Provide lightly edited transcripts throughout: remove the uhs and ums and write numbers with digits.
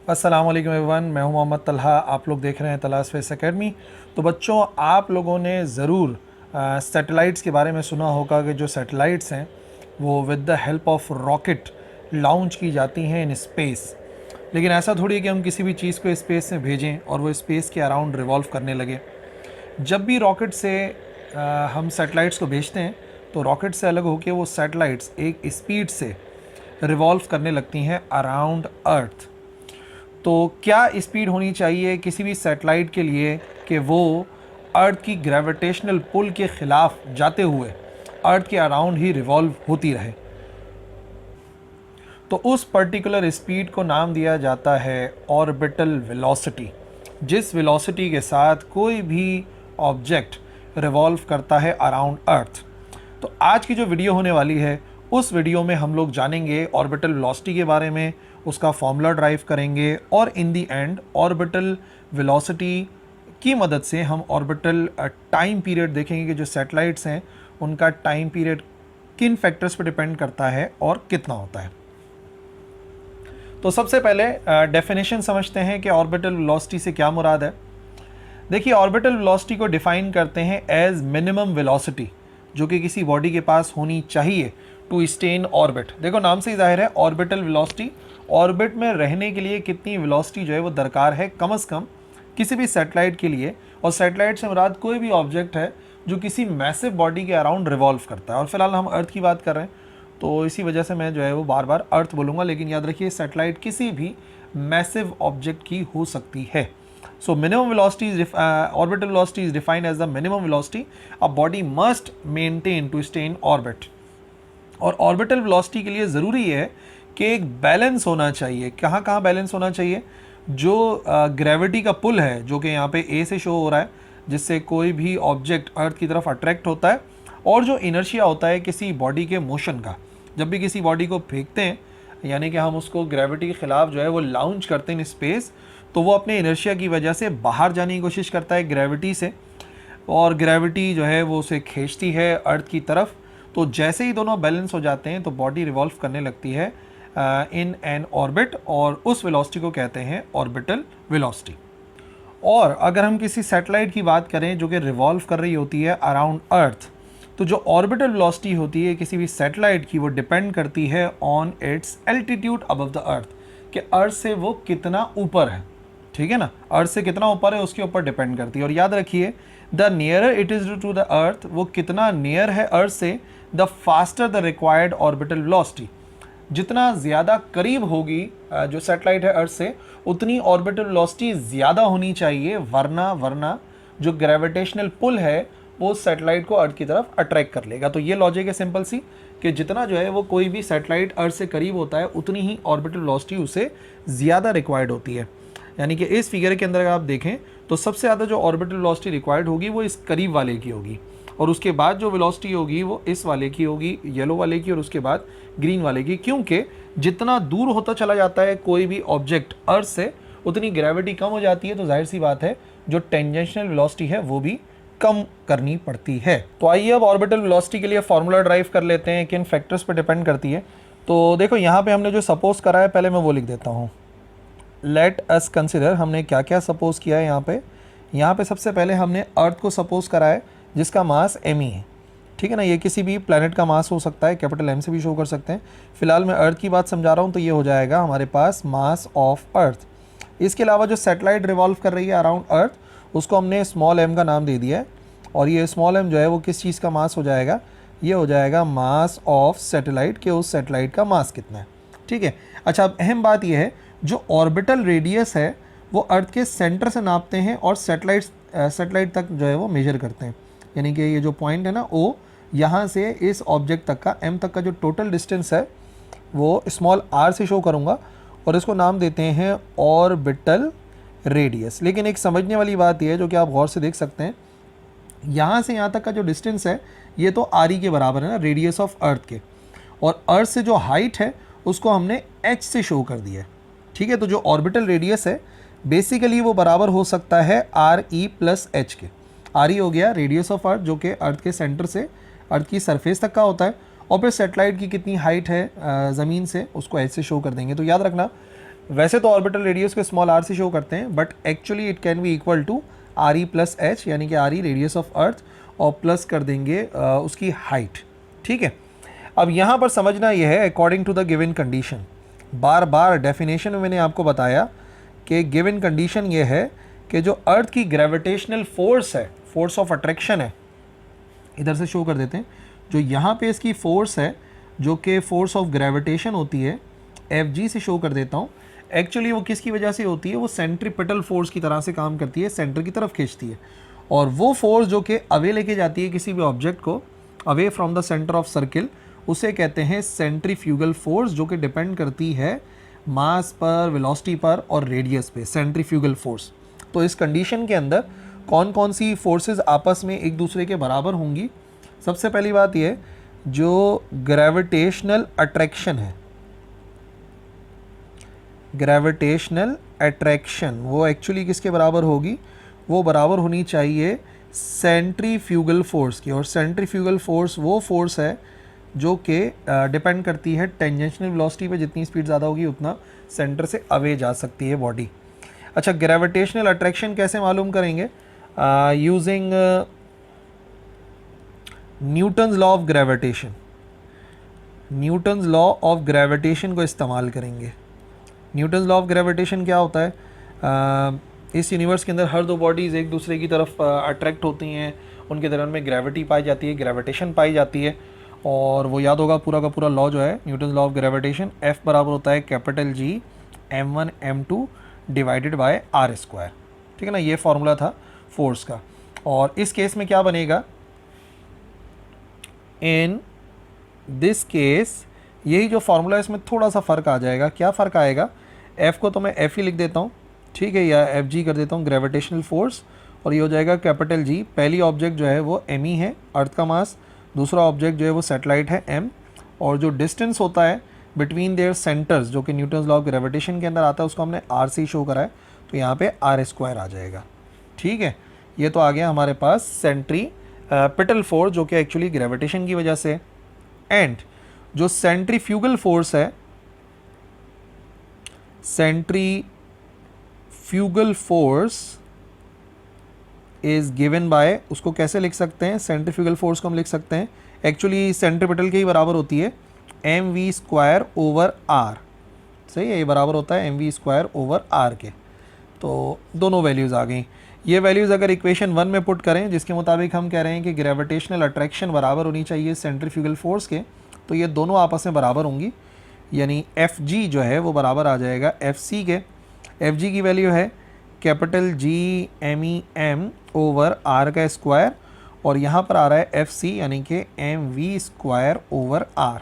अस्सलाम वालेकुम एवरीवन, मैं हूं मोहम्मद तलहा। आप लोग देख रहे हैं तलहा स्पेस एकेडमी। तो बच्चों, आप लोगों ने ज़रूर सैटेलाइट्स के बारे में सुना होगा कि जो सैटेलाइट्स हैं वो with the help of rocket launch की जाती हैं इन स्पेस। लेकिन ऐसा थोड़ी है कि हम किसी भी चीज़ को स्पेस में भेजें और वो स्पेस के अराउंड रिवॉल्व करने लगे। जब भी रॉकेट से हम सैटेलाइट्स को भेजते हैं तो रॉकेट से अलग होकर वो सैटेलाइट्स एक स्पीड से रिवॉल्व करने लगती हैं अराउंड अर्थ। तो क्या स्पीड होनी चाहिए किसी भी सैटेलाइट के लिए कि वो अर्थ की ग्रेविटेशनल पुल के ख़िलाफ़ जाते हुए अर्थ के अराउंड ही रिवॉल्व होती रहे। तो उस पर्टिकुलर स्पीड को नाम दिया जाता है ऑर्बिटल वेलोसिटी। जिस वेलोसिटी के साथ कोई भी ऑब्जेक्ट रिवॉल्व करता है अराउंड अर्थ। तो आज की जो वीडियो होने वाली है उस वीडियो में हम लोग जानेंगे ऑर्बिटल वेलोसिटी के बारे में, उसका फॉर्मूला ड्राइव करेंगे और इन दी एंड ऑर्बिटल वेलोसिटी की मदद से हम ऑर्बिटल टाइम पीरियड देखेंगे कि जो सैटेलाइट्स हैं उनका टाइम पीरियड किन फैक्टर्स पर डिपेंड करता है और कितना होता है। तो सबसे पहले डेफिनेशन समझते हैं कि ऑर्बिटल वेलोसिटी से क्या मुराद है। देखिए, ऑर्बिटल वेलोसिटी को डिफाइन करते हैं एज मिनिमम वेलोसिटी जो कि किसी बॉडी के पास होनी चाहिए टू स्टे इन ऑर्बिट। देखो, नाम से ही जाहिर है ऑर्बिटल वेलोसिटी, ऑर्बिट में रहने के लिए कितनी वेलोसिटी जो है वो दरकार है कम से कम किसी भी सैटेलाइट के लिए। और सैटेलाइट से मुराद कोई भी ऑब्जेक्ट है जो किसी मैसिव बॉडी के अराउंड रिवॉल्व करता है। और फिलहाल हम अर्थ की बात कर रहे हैं तो इसी वजह से मैं जो है वो बार बार अर्थ बोलूँगा, लेकिन याद रखिए सैटेलाइट किसी भी मैसिव ऑब्जेक्ट की हो सकती है। So minimum velocity is orbital velocity is defined as the minimum velocity a body must maintain to stay in orbit। और ऑर्बिटल वेलोसिटी के लिए ज़रूरी है कि एक बैलेंस होना चाहिए। कहाँ कहाँ बैलेंस होना चाहिए? जो ग्रेविटी का पुल है जो कि यहाँ पे ए से शो हो रहा है, जिससे कोई भी ऑब्जेक्ट अर्थ की तरफ अट्रैक्ट होता है, और जो इनर्शिया होता है किसी बॉडी के मोशन का। जब भी किसी बॉडी को फेंकते हैं यानी कि हम उसको ग्रेविटी के ख़िलाफ़ जो है वो लॉन्च करते हैं इन स्पेस, तो वो अपने इनर्शिया की वजह से बाहर जाने की कोशिश करता है ग्रेविटी से, और ग्रेविटी जो है वो उसे खींचती है अर्थ की तरफ। तो जैसे ही दोनों बैलेंस हो जाते हैं तो बॉडी रिवॉल्व करने लगती है इन एन ऑर्बिट, और उस वेलोसिटी को कहते हैं ऑर्बिटल वेलोसिटी। और अगर हम किसी सैटेलाइट की बात करें जो कि रिवॉल्व कर रही होती है अराउंड अर्थ, तो जो ऑर्बिटल वेलोसिटी होती है किसी भी सैटेलाइट की वो डिपेंड करती है on it's altitude above the earth, कि अर्थ से वो कितना ऊपर है। ठीक है ना, अर्थ से कितना ऊपर है उसके ऊपर डिपेंड करती है। और याद रखिए, the nearer it is to the earth, वो कितना नियर है अर्थ से, the faster the required orbital velocity. जितना ज़्यादा करीब होगी जो सैटेलाइट है अर्थ से, उतनी ऑर्बिटल वेलोसिटी ज़्यादा होनी चाहिए, वरना जो ग्रेविटेशनल पुल है वो सैटेलाइट को अर्थ की तरफ अट्रैक्ट कर लेगा। तो ये लॉजिक है सिंपल सी, कि जितना जो है वो कोई भी सैटेलाइट अर्थ से करीब होता है उतनी ही ऑर्बिटल वेलोसिटी उसे ज़्यादा रिक्वायर्ड होती है। यानी कि इस फिगर के अंदर अगर आप देखें तो सबसे ज़्यादा जो ऑर्बिटल वेलोसिटी रिक्वायर्ड होगी वो इस करीब वाले की होगी, और उसके बाद जो वेलोसिटी होगी वो इस वाले की होगी, येलो वाले की, और उसके बाद ग्रीन वाले की। क्योंकि जितना दूर होता चला जाता है कोई भी ऑब्जेक्ट अर्थ से, उतनी ग्रेविटी कम हो जाती है। तो जाहिर सी बात है जो टेंजेंशियल वेलोसिटी है वो भी कम करनी पड़ती है। तो आइए अब ऑर्बिटल वेलोसिटी के लिए फॉर्मूला ड्राइव कर लेते हैं, किन फैक्टर्स पर डिपेंड करती है। तो देखो, यहाँ पर हमने जो सपोज करा है पहले मैं वो लिख देता हूँ। लेट अस कंसिडर, हमने क्या क्या सपोज किया है यहाँ पे सबसे पहले हमने अर्थ को सपोज करा है जिसका मास m ही है। ठीक है ना, ये किसी भी प्लैनेट का मास हो सकता है, कैपिटल M से भी शो कर सकते हैं। फिलहाल मैं अर्थ की बात समझा रहा हूँ, तो ये हो जाएगा हमारे पास मास ऑफ अर्थ। इसके अलावा जो सैटेलाइट रिवॉल्व कर रही है अराउंड अर्थ, उसको हमने स्मॉल m का नाम दे दिया है, और ये स्मॉल m जो है वो किस चीज़ का मास हो जाएगा, ये हो जाएगा मास ऑफ सैटेलाइट, के उस सैटेलाइट का मास कितना है। ठीक है, अच्छा, अब अहम बात यह है जो ऑर्बिटल रेडियस है वो अर्थ के सेंटर से नापते हैं और सैटेलाइट तक जो है वो मेजर करते हैं। यानी कि ये जो पॉइंट है ना O, यहाँ से इस ऑब्जेक्ट तक का M तक का जो टोटल डिस्टेंस है वो स्मॉल r से शो करूँगा, और इसको नाम देते हैं ऑर्बिटल रेडियस। लेकिन एक समझने वाली बात यह है जो कि आप गौर से देख सकते हैं, यहाँ से यहाँ तक का जो डिस्टेंस है ये तो RE के बराबर है ना, रेडियस ऑफ अर्थ के, और अर्थ से जो हाइट है उसको हमने h से शो कर दिया है। ठीक है, तो जो ऑर्बिटल रेडियस है बेसिकली वो बराबर हो सकता है RE प्लस H के। RE हो गया रेडियस ऑफ अर्थ जो कि अर्थ के सेंटर से अर्थ की सरफेस तक का होता है, और फिर सैटेलाइट की कितनी हाइट है ज़मीन से उसको H से शो कर देंगे। तो याद रखना वैसे तो ऑर्बिटल रेडियस को स्मॉल आर से शो करते हैं, but actually it can be equal to R E plus H, यानी कि R E radius of earth और प्लस कर देंगे उसकी हाइट। ठीक है, अब यहाँ पर समझना यह है according to the given condition. बार बार डेफिनेशन में मैंने आपको बताया कि गिवन कंडीशन ये है कि जो अर्थ की ग्रेविटेशनल फोर्स है, फोर्स ऑफ अट्रैक्शन है, इधर से शो कर देते हैं, जो यहाँ पे इसकी फोर्स है जो कि फोर्स ऑफ ग्रेविटेशन होती है, एफ जी से शो कर देता हूँ। एक्चुअली वो किसकी वजह से होती है, वो सेंट्रीपिटल फोर्स की तरह से काम करती है, सेंटर की तरफ खींचती है, और वो फोर्स जो कि अवे लेके जाती है किसी भी ऑब्जेक्ट को away from the centre of circle, उसे कहते हैं सेंट्रीफ्यूगल फोर्स, जो कि डिपेंड करती है मास पर, वेलोसिटी पर और रेडियस पे, सेंट्रीफ्यूगल फोर्स। तो इस कंडीशन के अंदर कौन कौन सी फोर्सेस आपस में एक दूसरे के बराबर होंगी? सबसे पहली बात यह, जो ग्रेविटेशनल अट्रैक्शन है, ग्रेविटेशनल अट्रैक्शन वो एक्चुअली किसके बराबर होगी? वो बराबर होनी चाहिए सेंट्रीफ्यूगल फोर्स की, और सेंट्रीफ्यूगल फोर्स वो फोर्स है जो कि डिपेंड करती है टेंजेंशियल वेलोसिटी पे, जितनी स्पीड ज़्यादा होगी उतना सेंटर से अवे जा सकती है बॉडी। अच्छा, ग्रेविटेशनल अट्रैक्शन कैसे मालूम करेंगे? Using Newton's law of gravitation. Newton's law of gravitation को इस्तेमाल करेंगे। न्यूटन्स लॉ ऑफ ग्रेविटेशन क्या होता है? इस यूनिवर्स के अंदर हर दो बॉडीज़ एक दूसरे की तरफ अट्रैक्ट होती हैं, उनके दरमियान में ग्रेविटी पाई जाती है, ग्रेविटेशन पाई जाती है, और वो याद होगा पूरा का पूरा लॉ जो है Newton's law of gravitation, F बराबर होता है capital G m1 m2 divided by R square. ठीक है ना, ये फॉर्मूला था फोर्स का। और इस केस में क्या बनेगा? इन दिस केस यही जो फॉर्मूला है इसमें थोड़ा सा फ़र्क आ जाएगा। क्या फ़र्क आएगा? F को तो मैं F ही लिख देता हूँ, ठीक है, या Fg कर देता हूँ, ग्रेविटेशनल फोर्स, और ये हो जाएगा कैपिटल G। पहली ऑब्जेक्ट जो है वो m ही है, अर्थ का मास, दूसरा ऑब्जेक्ट जो है वो सैटेलाइट है m, और जो डिस्टेंस होता है बिटवीन देयर सेंटर्स जो कि न्यूटन्स लॉ ऑफ ग्रेविटेशन के अंदर आता है उसको हमने r से शो करा है, तो यहाँ पे आर स्क्वायर आ जाएगा। ठीक है, ये तो आ गया हमारे पास सेंट्रीपिटल फोर्स जो कि एक्चुअली ग्रेविटेशन की वजह से, एंड जो सेंट्रीफ्यूगल फोर्स है, centrifugal force is given by, उसको कैसे लिख सकते हैं? सेंट्रीफ्यूगल फोर्स को हम लिख सकते हैं एक्चुअली सेंट्रीपिटल के ही बराबर होती है mv स्क्वायर ओवर आर। सही है, ये बराबर होता है mv स्क्वायर ओवर आर के। तो दोनों वैल्यूज़ आ गई। ये वैल्यूज़ अगर इक्वेशन 1 में पुट करें, जिसके मुताबिक हम कह रहे हैं कि ग्रेविटेशनल अट्रैक्शन बराबर होनी चाहिए सेंट्रीफ्यूगल फोर्स के, तो ये दोनों आपस में बराबर होंगी, यानी Fg जो है वो बराबर आ जाएगा Fc के। Fg की वैल्यू है capital G m over R का स्क्वायर, और यहाँ पर आ रहा है Fc यानी कि mv स्क्वायर ओवर आर।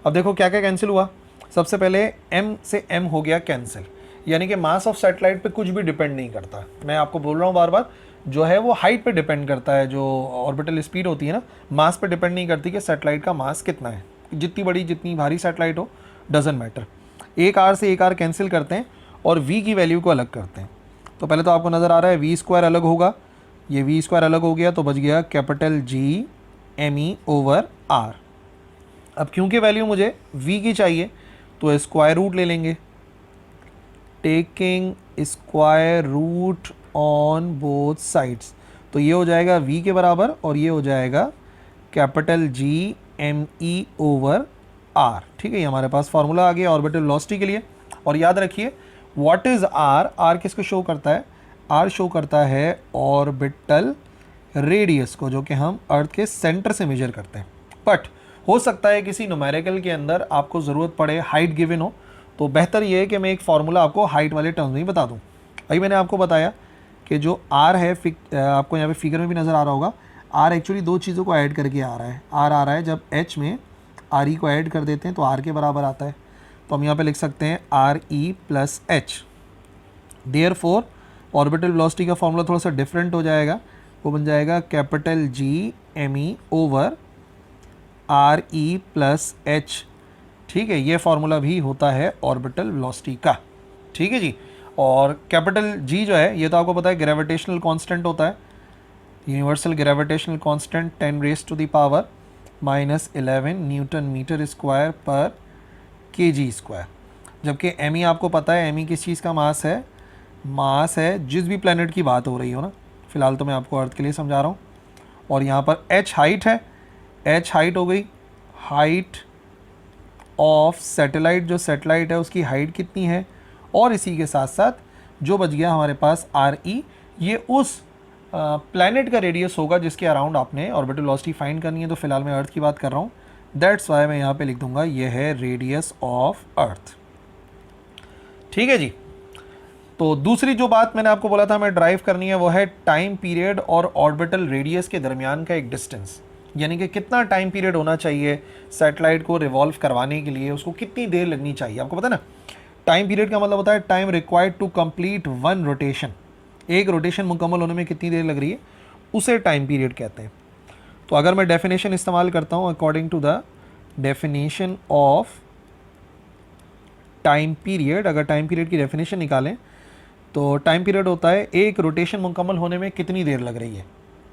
अब देखो क्या क्या कैंसिल हुआ। सबसे पहले m से m हो गया कैंसिल, यानी कि मास ऑफ सैटेलाइट पे कुछ भी डिपेंड नहीं करता। मैं आपको बोल रहा हूँ बार बार, जो है वो हाइट पे डिपेंड करता है, जो ऑर्बिटल स्पीड होती है ना, मास पे डिपेंड नहीं करती कि सैटेलाइट का मास कितना है। जितनी बड़ी जितनी भारी सैटेलाइट हो, डजंट मैटर। एक आर से एक आर कैंसिल करते हैं और v की वैल्यू को अलग करते हैं। तो पहले तो आपको नज़र आ रहा है v स्क्वायर अलग होगा, ये v स्क्वायर अलग हो गया, तो बच गया capital G m over R. अब क्योंकि वैल्यू मुझे v की चाहिए तो स्क्वायर रूट ले लेंगे, taking square root on both sides, तो ये हो जाएगा v के बराबर और ये हो जाएगा capital G m over r। ठीक है, ये हमारे पास फार्मूला आ गया ऑर्बिटल वेलोसिटी के लिए। और याद रखिए व्हाट इज़ r? r किसको शो करता है? r शो करता है ऑर्बिटल रेडियस को, जो कि हम अर्थ के सेंटर से मेजर करते हैं। बट हो सकता है किसी न्यूमेरिकल के अंदर आपको ज़रूरत पड़े, हाइट गिवन हो, तो बेहतर ये है कि मैं एक फार्मूला आपको हाइट वाले टर्म्स में ही बता दूं। अभी मैंने आपको बताया कि जो r है, आपको यहाँ पे फिगर में भी नज़र आ रहा होगा, r एक्चुअली दो चीज़ों को ऐड करके आ रहा है। r आ रहा है जब h में re को ऐड कर देते हैं तो r के बराबर आता है, तो हम यहाँ पे लिख सकते हैं re plus H. Therefore orbital velocity का फॉर्मूला थोड़ा सा डिफरेंट हो जाएगा, वो बन जाएगा capital G m over re plus H. ठीक है, ये फार्मूला भी होता है ऑर्बिटल वेलोसिटी का। ठीक है जी, और कैपिटल G जो है ये तो आपको पता है ग्रेविटेशनल कांस्टेंट होता है, universal gravitational constant 10 raise to the power -11 newton metre square पर kg स्क्वायर। जबकि एम ई आपको पता है एम ई किस चीज़ का मास है, मास है जिस भी प्लेनेट की बात हो रही हो ना, फिलहाल तो मैं आपको अर्थ के लिए समझा रहा हूँ। और यहाँ पर एच हाइट है, एच हाइट हो गई, हाइट ऑफ सैटेलाइट, जो सैटेलाइट है उसकी हाइट कितनी है, और इसी के साथ साथ जो बच गया हमारे पास आर ई, ये उस प्लैनेट का रेडियस होगा जिसके अराउंड आपने ऑर्बिटल वेलोसिटी फाइंड करनी है। तो फिलहाल मैं अर्थ की बात कर रहा हूँ, दैट्स वाई मैं यहाँ पे लिख दूंगा ये है रेडियस ऑफ अर्थ। ठीक है जी। तो दूसरी जो बात मैंने आपको बोला था हमें ड्राइव करनी है वो है टाइम पीरियड और ऑर्बिटल रेडियस के दरमियान का एक डिस्टेंस, यानी कि कितना टाइम पीरियड होना चाहिए सैटेलाइट को रिवॉल्व करवाने के लिए, उसको कितनी देर लगनी चाहिए। आपको पता है ना, टाइम पीरियड का मतलब होता है time required to complete one rotation, एक रोटेशन मुकम्मल होने में कितनी देर लग रही है, उसे टाइम पीरियड कहते हैं। तो अगर मैं डेफिनेशन इस्तेमाल करता हूँ, according to the definition of time period, अगर टाइम पीरियड की डेफिनेशन निकालें तो टाइम पीरियड होता है एक रोटेशन मुकम्मल होने में कितनी देर लग रही है।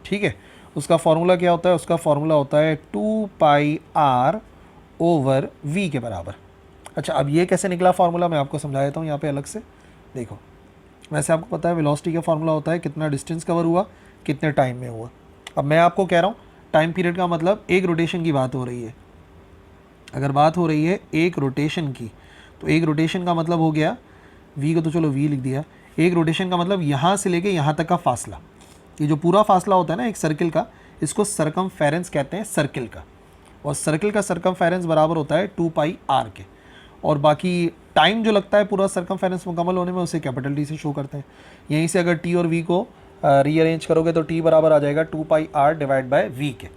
ठीक है, उसका फॉर्मूला क्या होता है, उसका फॉर्मूला होता है 2πr ओवर v के बराबर। अच्छा, अब ये कैसे निकला फार्मूला मैं आपको समझा देता हूँ यहाँ पे अलग से। देखो, वैसे आपको पता है वेलोसिटी का फार्मूला होता है कितना डिस्टेंस कवर हुआ, कितने टाइम में हुआ। अब मैं आपको कह रहा हूँ टाइम पीरियड का मतलब एक रोटेशन की बात हो रही है। अगर बात हो रही है एक रोटेशन की, तो एक रोटेशन का मतलब हो गया v को तो चलो v लिख दिया, एक रोटेशन का मतलब यहाँ से लेके यहाँ तक का फासला, ये जो पूरा फासला होता है ना एक सर्किल का, इसको सरकमफेरेंस कहते हैं सर्किल का। और सर्किल का सरकमफेरेंस बराबर होता है 2πr के, और बाकी टाइम जो लगता है पूरा सरकमफेरेंस मुकम्मल होने में उसे कैपिटल टी से शो करते हैं। यहीं से अगर टी और वी को रीअरेंज करोगे तो टी बराबर आ जाएगा 2πr डिवाइड बाय वी के।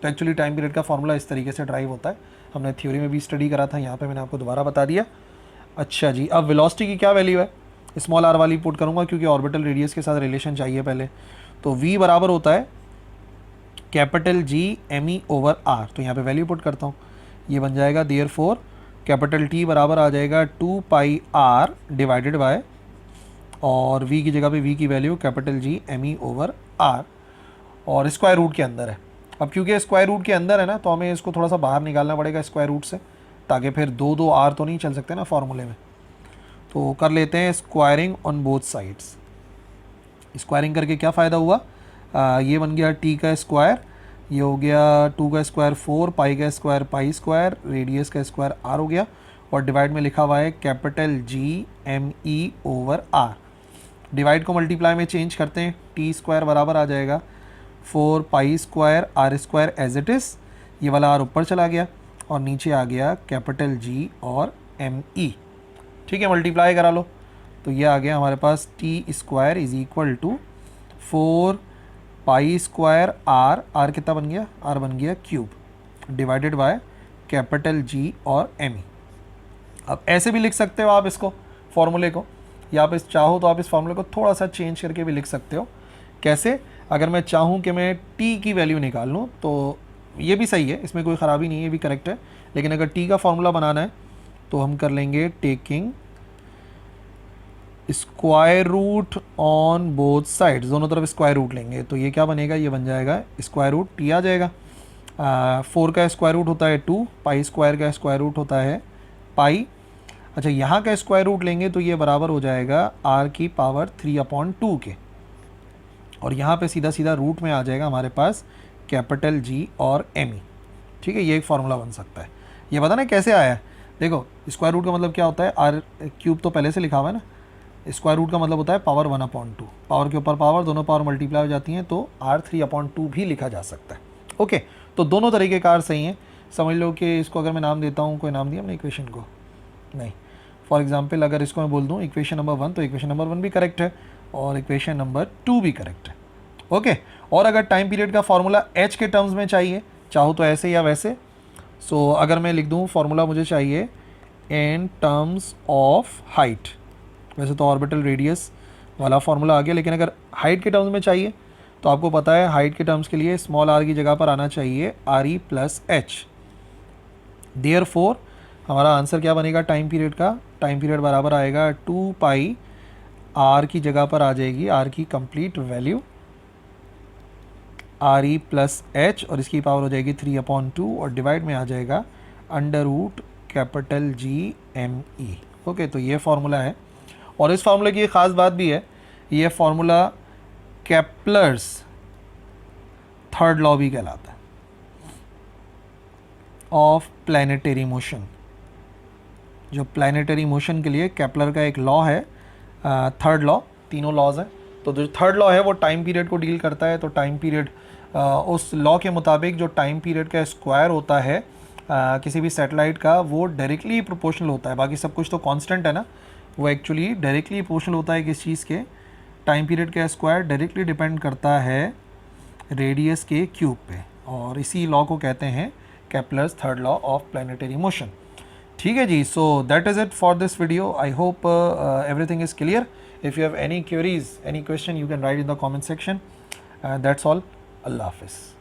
तो एक्चुअली टाइम पीरियड का फॉर्मूला इस तरीके से ड्राइव होता है, हमने थ्योरी में भी स्टडी करा था, यहाँ पे मैंने आपको दोबारा बता दिया। अच्छा जी, अब वेलोसिटी की क्या वैल्यू है, स्मॉल आर वाली पुट करूँगा क्योंकि ऑर्बिटल रेडियस के साथ रिलेशन चाहिए पहले। तो v बराबर होता है capital G M E over R, तो यहाँ पे वैल्यू पुट करता हूँ, ये बन जाएगा देयरफॉर कैपिटल T बराबर आ जाएगा 2πr डिवाइडेड बाय, और v की जगह पे v की value capital G M E over R, और स्क्वायर रूट के अंदर है। अब क्योंकि स्क्वायर रूट के अंदर है ना, तो हमें इसको थोड़ा सा बाहर निकालना पड़ेगा स्क्वायर रूट से, ताकि फिर दो दो आर तो नहीं चल सकते ना फॉर्मूले में। तो कर लेते हैं squaring on both sides. Squaring करके क्या फ़ायदा हुआ, ये बन गया t का स्क्वायर, ये हो गया 2 का स्क्वायर 4, पाई का स्क्वायर पाई स्क्वायर, रेडियस का स्क्वायर r हो गया, और डिवाइड में लिखा हुआ है capital G M E over R. Divide को मल्टीप्लाई में चेंज करते हैं, टी स्क्वायर बराबर आ जाएगा 4 pi square R square as it is, ये वाला आर ऊपर चला गया और नीचे आ गया कैपिटल जी और एम ई। ठीक है, मल्टीप्लाई करा लो तो ये आ गया हमारे पास T square is equal to 4 pi square R, R कितना बन गया, आर बन गया cube, divided by capital G और एम ई। अब ऐसे भी लिख सकते हो आप इसको फॉर्मूले को, या आप इस चाहो तो आप इस फॉर्मूले को थोड़ा सा चेंज करके भी लिख सकते हो। कैसे, अगर मैं चाहूँ कि मैं टी की वैल्यू निकाल लूँ तो ये भी सही है, इसमें कोई ख़राबी नहीं है, ये भी करेक्ट है। लेकिन अगर टी का फॉर्मूला बनाना है तो हम कर लेंगे taking square root on both sides, दोनों तरफ स्क्वायर रूट लेंगे, तो ये क्या बनेगा, ये बन जाएगा स्क्वायर रूट टी आ जाएगा। 4 का स्क्वायर रूट होता है 2, पाई स्क्वायर का स्क्वायर रूट होता है पाई। अच्छा, यहाँ का स्क्वायर रूट लेंगे तो ये बराबर हो जाएगा r की पावर 3/2 के, और यहाँ पे सीधा सीधा रूट में आ जाएगा हमारे पास कैपिटल जी और एम ई। ठीक है, ये एक फार्मूला बन सकता है। ये पता ना कैसे आया है, देखो स्क्वायर रूट का मतलब क्या होता है, आर क्यूब तो पहले से लिखा हुआ है ना, स्क्वायर रूट का मतलब होता है पावर 1/2, पावर के ऊपर पावर, दोनों पावर मल्टीप्लाई हो जाती हैं तो r 3/2 भी लिखा जा सकता है। ओके, तो दोनों तरीके का r सही हैं। समझ लो कि इसको अगर मैं नाम देता हूँ, कोई नाम दिया हमने इक्वेशन को, नहीं, फॉर एग्जांपल अगर इसको मैं बोल दूँ इक्वेशन नंबर 1, तो इक्वेशन नंबर 1 भी करेक्ट है और इक्वेशन नंबर 2 भी करेक्ट है। ओके, और अगर टाइम पीरियड का फॉर्मूला h के टर्म्स में चाहिए, चाहो तो ऐसे या वैसे, सो अगर मैं लिख दूँ फॉर्मूला मुझे चाहिए इन टर्म्स ऑफ हाइट, वैसे तो ऑर्बिटल रेडियस वाला फॉर्मूला आ गया, लेकिन अगर हाइट के टर्म्स में चाहिए तो आपको पता है हाइट के टर्म्स के लिए स्मॉल आर की जगह पर आना चाहिए are E plus H. Therefore हमारा आंसर क्या बनेगा टाइम पीरियड का, टाइम पीरियड बराबर आएगा 2 पाई, आर की जगह पर आ जाएगी आर की complete value are E plus H, और इसकी पावर हो जाएगी 3/2, और डिवाइड में आ जाएगा under root capital G M E. Okay, तो ये फार्मूला है। और इस फार्मूले की एक ख़ास बात भी है, ये फार्मूला केपलर्स थर्ड लॉ भी कहलाता है ऑफ प्लैनेटरी मोशन। जो प्लैनेटरी मोशन के लिए केपलर का एक लॉ है, थर्ड लॉ, तीनों लॉज हैं। तो जो थर्ड लॉ है वो टाइम पीरियड को डील करता है। तो टाइम पीरियड, उस लॉ के मुताबिक जो टाइम पीरियड का स्क्वायर होता है किसी भी सैटेलाइट का, वो डायरेक्टली प्रोपोर्शनल होता है। बाकी सब कुछ तो कांस्टेंट है ना, वो एक्चुअली डायरेक्टली प्रोपोर्शनल होता है किस चीज़ के, टाइम पीरियड का स्क्वायर डायरेक्टली डिपेंड करता है रेडियस के क्यूब पे, और इसी लॉ को कहते हैं Kepler's third law of planetary motion. ठीक है जी, so that is it for this video. I hope everything is clear. If you have any queries, any question, you can write in the comment section. That's all. अल्लाह हाफिज़।